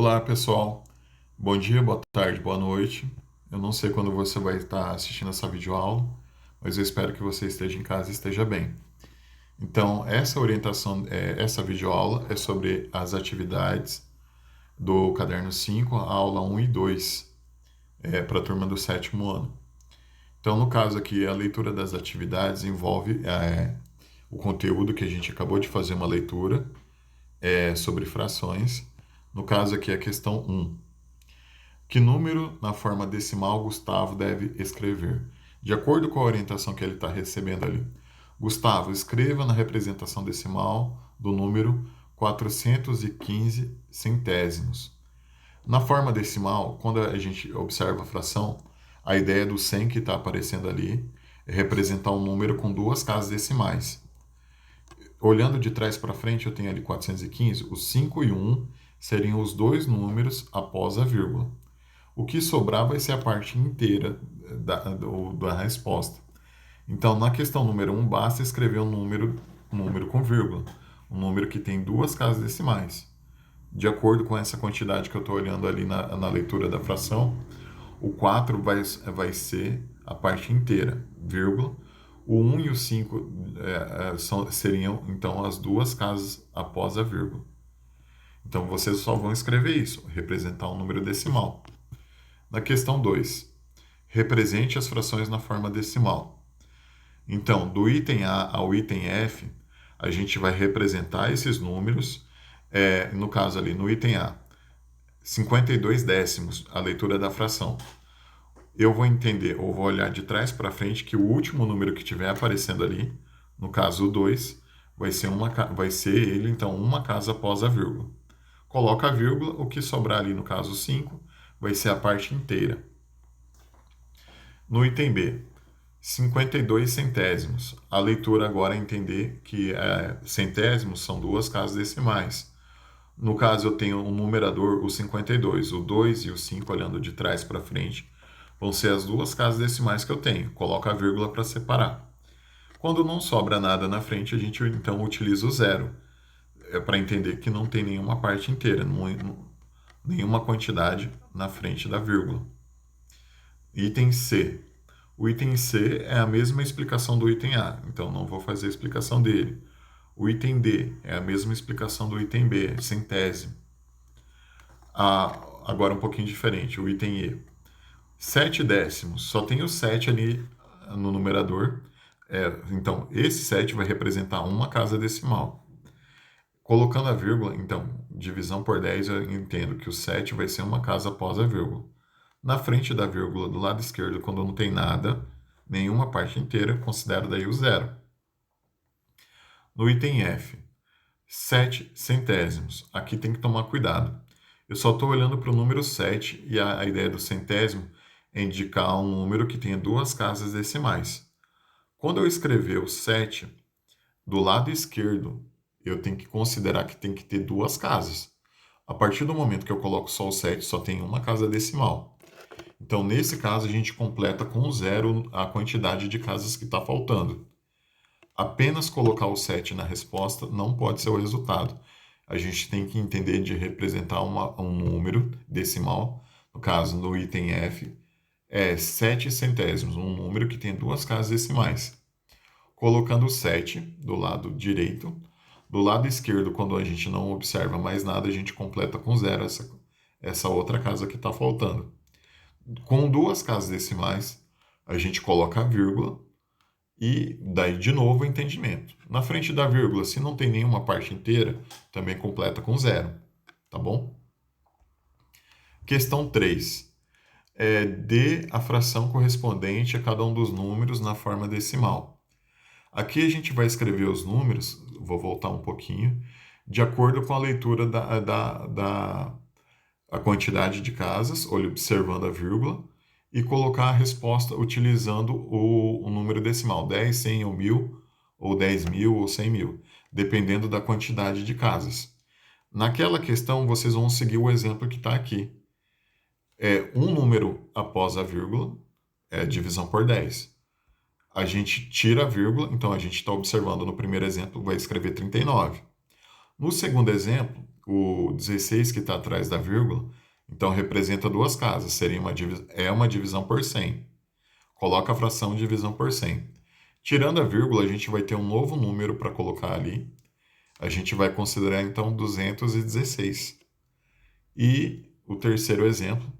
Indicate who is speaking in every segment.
Speaker 1: Olá, pessoal. Bom dia, boa tarde, boa noite. Eu não sei quando você vai estar assistindo essa videoaula, mas eu espero que você esteja em casa e esteja bem. Então, essa orientação, essa videoaula é sobre as atividades do caderno 5, a aula 1 e 2, para a turma do sétimo ano. Então, no caso aqui, a leitura das atividades envolve o conteúdo que a gente acabou de fazer uma leitura sobre frações. No caso aqui, a questão 1. Que número na forma decimal Gustavo deve escrever? De acordo com a orientação que ele está recebendo ali. Gustavo, escreva na representação decimal do número 415 centésimos. Na forma decimal, quando a gente observa a fração, a ideia do 100 que está aparecendo ali é representar um número com duas casas decimais. Olhando de trás para frente, eu tenho ali 415, o 5 e o 1 seriam os dois números após a vírgula. O que sobrar vai ser a parte inteira da resposta. Então, na questão número 1, basta escrever um número com vírgula, um número que tem duas casas decimais. De acordo com essa quantidade que eu estou olhando ali na leitura da fração, o 4 vai ser a parte inteira, vírgula. O 1 e o 5 seriam, então, as duas casas após a vírgula. Então, vocês só vão escrever isso, representar um número decimal. Na questão 2, represente as frações na forma decimal. Então, do item A ao item F, a gente vai representar esses números. No caso ali, no item A, 52 décimos, a leitura da fração. Eu vou entender, ou vou olhar de trás para frente, que o último número que estiver aparecendo ali, no caso o 2, vai ser ele, então, uma casa após a vírgula. Coloca a vírgula, o que sobrar ali, no caso 5, vai ser a parte inteira. No item B, 52 centésimos. A leitura agora é entender que centésimos são duas casas decimais. No caso, eu tenho um numerador, o 52, o 2 e o 5, olhando de trás para frente, vão ser as duas casas decimais que eu tenho. Coloco a vírgula para separar. Quando não sobra nada na frente, a gente então utiliza o zero. Para entender que não tem nenhuma parte inteira, nenhuma quantidade na frente da vírgula. Item C. O item C é a mesma explicação do item A, então não vou fazer a explicação dele. O item D é a mesma explicação do item B, centésimo. Agora um pouquinho diferente, o item E. 7 décimos, só tem o 7 ali no numerador, então esse 7 vai representar uma casa decimal. Colocando a vírgula, então, divisão por 10, eu entendo que o 7 vai ser uma casa após a vírgula. Na frente da vírgula, do lado esquerdo, quando não tem nada, nenhuma parte inteira, eu considero daí o zero. No item F, 7 centésimos. Aqui tem que tomar cuidado. Eu só estou olhando para o número 7 e a ideia do centésimo é indicar um número que tenha duas casas decimais. Quando eu escrever o 7, do lado esquerdo, eu tenho que considerar que tem que ter duas casas. A partir do momento que eu coloco só o 7, só tem uma casa decimal. Então, nesse caso, a gente completa com zero a quantidade de casas que está faltando. Apenas colocar o 7 na resposta não pode ser o resultado. A gente tem que entender de representar um número decimal. No caso, no item F, é 7 centésimos, um número que tem duas casas decimais. Colocando o 7 do lado direito. Do lado esquerdo, quando a gente não observa mais nada, a gente completa com zero essa outra casa que está faltando. Com duas casas decimais, a gente coloca a vírgula e daí de novo o entendimento. Na frente da vírgula, se não tem nenhuma parte inteira, também completa com zero, tá bom? Questão 3. Dê a fração correspondente a cada um dos números na forma decimal. Aqui a gente vai escrever os números, vou voltar um pouquinho, de acordo com a leitura a quantidade de casas, observando a vírgula, e colocar a resposta utilizando o número decimal, 10, 100 ou 1000, ou 10.000 ou 100.000, dependendo da quantidade de casas. Naquela questão, vocês vão seguir o exemplo que está aqui. Um número após a vírgula é divisão por 10. A gente tira a vírgula, então a gente está observando no primeiro exemplo, vai escrever 39. No segundo exemplo, o 16 que está atrás da vírgula, então representa duas casas, seria uma divisão por 100. Coloca a fração divisão por 100. Tirando a vírgula, a gente vai ter um novo número para colocar ali. A gente vai considerar então 216. E o terceiro exemplo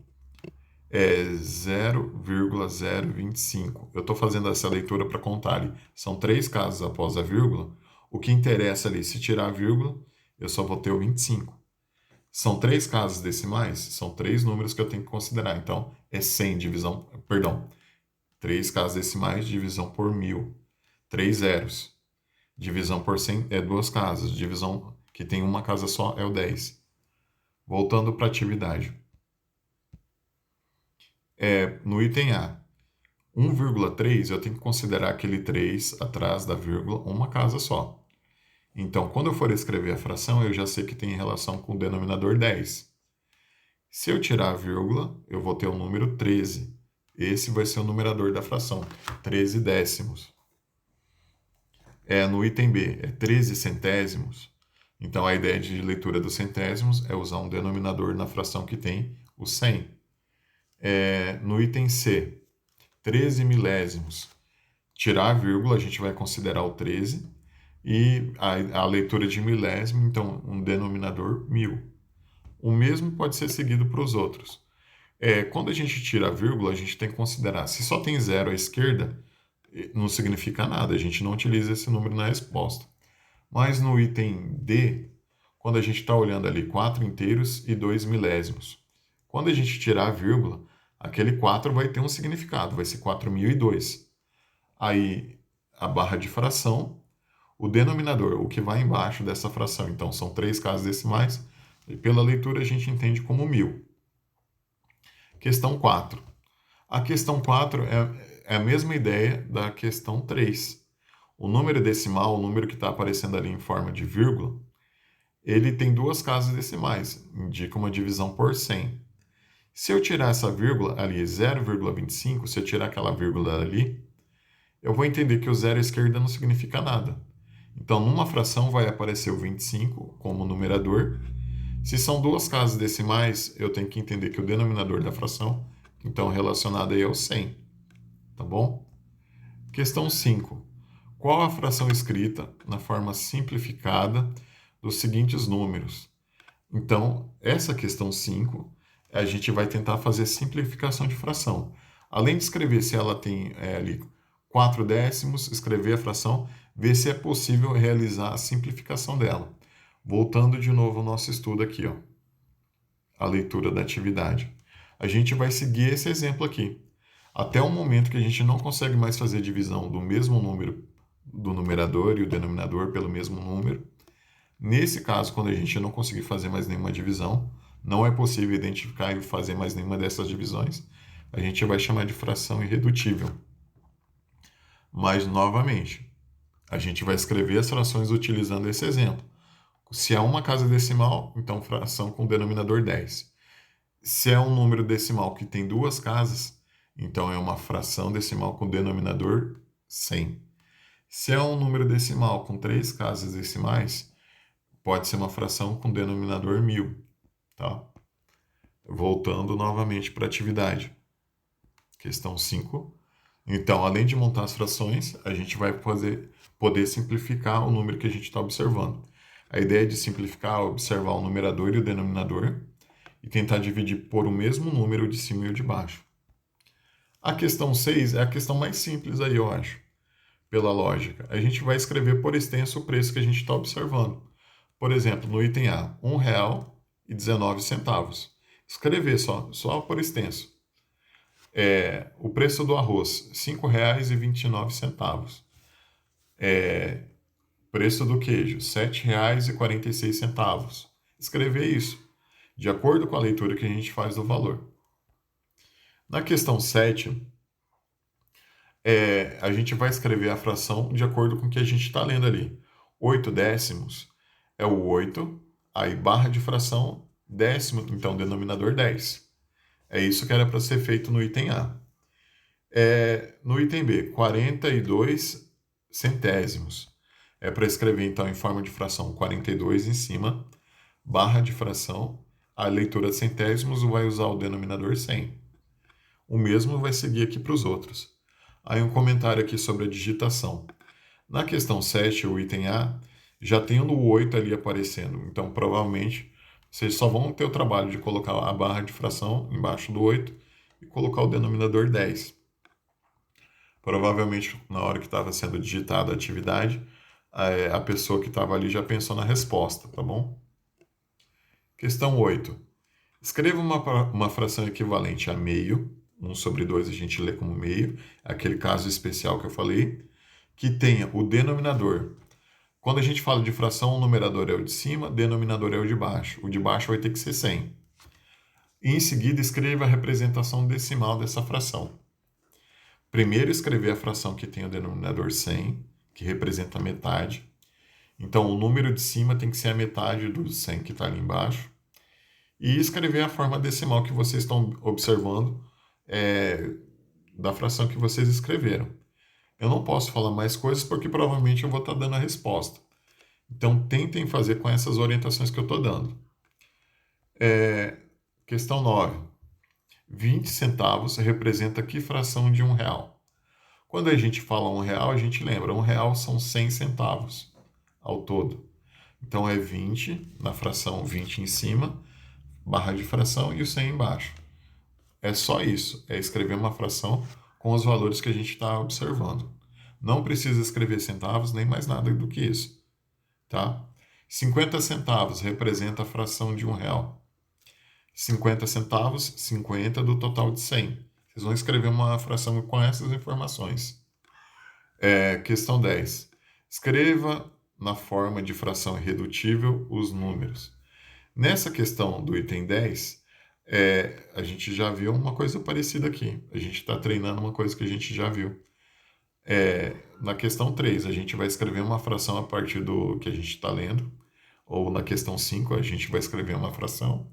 Speaker 1: é 0,025. Eu estou fazendo essa leitura para contar ali. São três casas após a vírgula. O que interessa ali, se tirar a vírgula, eu só vou ter o 25. São três casas decimais, são três números que eu tenho que considerar. Então, é 100 divisão, perdão, três casas decimais, divisão por 1000. Três zeros. Divisão por 100 é duas casas. Divisão que tem uma casa só é o 10. Voltando para a atividade. No item A, 1,3 eu tenho que considerar aquele 3 atrás da vírgula uma casa só. Então, quando eu for escrever a fração, eu já sei que tem relação com o denominador 10. Se eu tirar a vírgula, eu vou ter o número 13. Esse vai ser o numerador da fração, 13 décimos. No item B, 13 centésimos. Então, a ideia de leitura dos centésimos é usar um denominador na fração que tem o 100. No item C, 13 milésimos. Tirar a vírgula, a gente vai considerar o 13. E a leitura de milésimo, então, um denominador 1000. O mesmo pode ser seguido para os outros. Quando a gente tira a vírgula, a gente tem que considerar, se só tem zero à esquerda, não significa nada, a gente não utiliza esse número na resposta. Mas no item D, quando a gente está olhando ali 4 inteiros e 2 milésimos, quando a gente tirar a vírgula, aquele 4 vai ter um significado, vai ser 4002. Aí, a barra de fração, o denominador, o que vai embaixo dessa fração, então são três casas decimais, e pela leitura a gente entende como 1000. Questão 4. A questão 4 é a mesma ideia da questão 3. O número decimal, o número que está aparecendo ali em forma de vírgula, ele tem duas casas decimais, indica uma divisão por 100. Se eu tirar essa vírgula ali, 0,25, se eu tirar aquela vírgula ali, eu vou entender que o zero à esquerda não significa nada. Então, numa fração vai aparecer o 25 como numerador. Se são duas casas decimais, eu tenho que entender que o denominador da fração, então relacionado aí é o 100. Tá bom? Questão 5. Qual a fração escrita na forma simplificada dos seguintes números? Então, essa questão 5, a gente vai tentar fazer simplificação de fração. Além de escrever se ela tem ali 4 décimos, escrever a fração, ver se é possível realizar a simplificação dela. Voltando de novo ao nosso estudo aqui, ó, a leitura da atividade. A gente vai seguir esse exemplo aqui. Até o momento que a gente não consegue mais fazer divisão do mesmo número do numerador e o denominador pelo mesmo número. Nesse caso, quando a gente não conseguir fazer mais nenhuma divisão, não é possível identificar e fazer mais nenhuma dessas divisões, a gente vai chamar de fração irredutível. Mas, novamente, a gente vai escrever as frações utilizando esse exemplo. Se é uma casa decimal, então fração com denominador 10. Se é um número decimal que tem duas casas, então é uma fração decimal com denominador 100. Se é um número decimal com três casas decimais, pode ser uma fração com denominador 1000. Tá? Voltando novamente para a atividade. Questão 5. Então, além de montar as frações, a gente vai poder simplificar o número que a gente está observando. A ideia de simplificar é observar o numerador e o denominador e tentar dividir por o mesmo número de cima e o de baixo. A questão 6 é a questão mais simples aí, eu acho, pela lógica. A gente vai escrever por extenso o preço que a gente está observando. Por exemplo, no item A, R$ 1,19. Escrever só por extenso. O preço do arroz, R$ 5,29. Preço do queijo, R$ 7,46. Escrever isso, de acordo com a leitura que a gente faz do valor. Na questão 7, a gente vai escrever a fração de acordo com o que a gente está lendo ali. 8 décimos é o 8, aí barra de fração, décimo, então denominador 10. É isso que era para ser feito no item A. No item B, 42 centésimos. é para escrever então em forma de fração 42 em cima, barra de fração, a leitura de centésimos vai usar o denominador 100. O mesmo vai seguir aqui para os outros. Aí um comentário aqui sobre a digitação. Na questão 7, o item A, já tem o 8 ali aparecendo. Então, provavelmente, vocês só vão ter o trabalho de colocar a barra de fração embaixo do 8 e colocar o denominador 10. Provavelmente, na hora que estava sendo digitada a atividade, a pessoa que estava ali já pensou na resposta, tá bom? Questão 8. Escreva uma fração equivalente a meio. 1 sobre 2 a gente lê como meio, aquele caso especial que eu falei, que tenha o denominador. Quando a gente fala de fração, o numerador é o de cima, o denominador é o de baixo. O de baixo vai ter que ser 100. E em seguida, escreva a representação decimal dessa fração. Primeiro, escrever a fração que tem o denominador 100, que representa a metade. Então, o número de cima tem que ser a metade do 100 que está ali embaixo. E escrever a forma decimal que vocês estão observando da fração que vocês escreveram. Eu não posso falar mais coisas porque provavelmente eu vou estar dando a resposta. Então, tentem fazer com essas orientações que eu estou dando. Questão 9. 20 centavos representa que fração de R$1? Quando a gente fala R$1, a gente lembra, R$1 são 100 centavos ao todo. Então, é 20, na fração 20 em cima, barra de fração e o 100 embaixo. É só isso, é escrever uma fração com os valores que a gente está observando. Não precisa escrever centavos, nem mais nada do que isso. Tá? 50 centavos representa a fração de R$1. 50 centavos, 50 do total de 100. Vocês vão escrever uma fração com essas informações. Questão 10. Escreva na forma de fração irredutível os números. Nessa questão do item 10, a gente já viu uma coisa parecida aqui. A gente está treinando uma coisa que a gente já viu. Na questão 3, a gente vai escrever uma fração a partir do que a gente está lendo. Ou na questão 5, a gente vai escrever uma fração.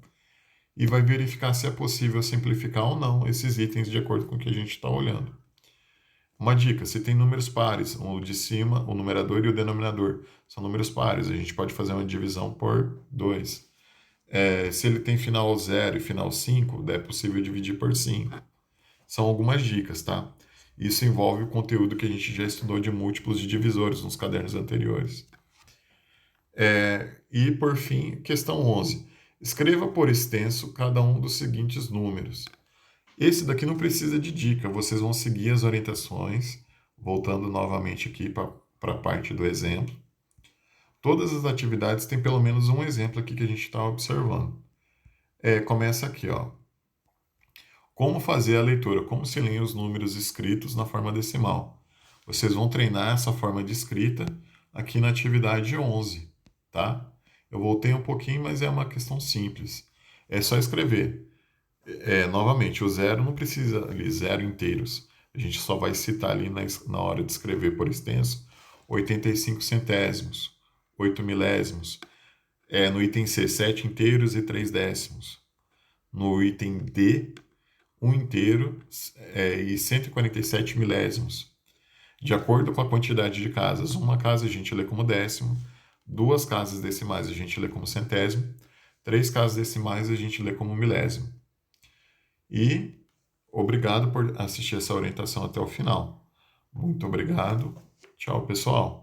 Speaker 1: E vai verificar se é possível simplificar ou não esses itens de acordo com o que a gente está olhando. Uma dica, se tem números pares, o de cima, o numerador e o denominador são números pares, a gente pode fazer uma divisão por 2. Se ele tem final 0 e final 5, é possível dividir por 5. São algumas dicas, tá? Isso envolve o conteúdo que a gente já estudou de múltiplos de divisores nos cadernos anteriores. E, por fim, questão 11. Escreva por extenso cada um dos seguintes números. Esse daqui não precisa de dica, vocês vão seguir as orientações, voltando novamente aqui para a parte do exemplo. Todas as atividades têm pelo menos um exemplo aqui que a gente está observando. Começa aqui, ó. Como fazer a leitura? Como se leem os números escritos na forma decimal? Vocês vão treinar essa forma de escrita aqui na atividade 11, tá? Eu voltei um pouquinho, mas é uma questão simples. É só escrever. Novamente, o 0 não precisa ali, 0 inteiros. A gente só vai citar ali na hora de escrever por extenso 85 centésimos, 8 milésimos. No item C, 7 inteiros e 3 décimos. No item D, 1 inteiro e 147 milésimos. De acordo com a quantidade de casas, uma casa a gente lê como décimo, 2 casas decimais a gente lê como centésimo, 3 casas decimais a gente lê como milésimo. E obrigado por assistir essa orientação até o final. Muito obrigado. Tchau, pessoal.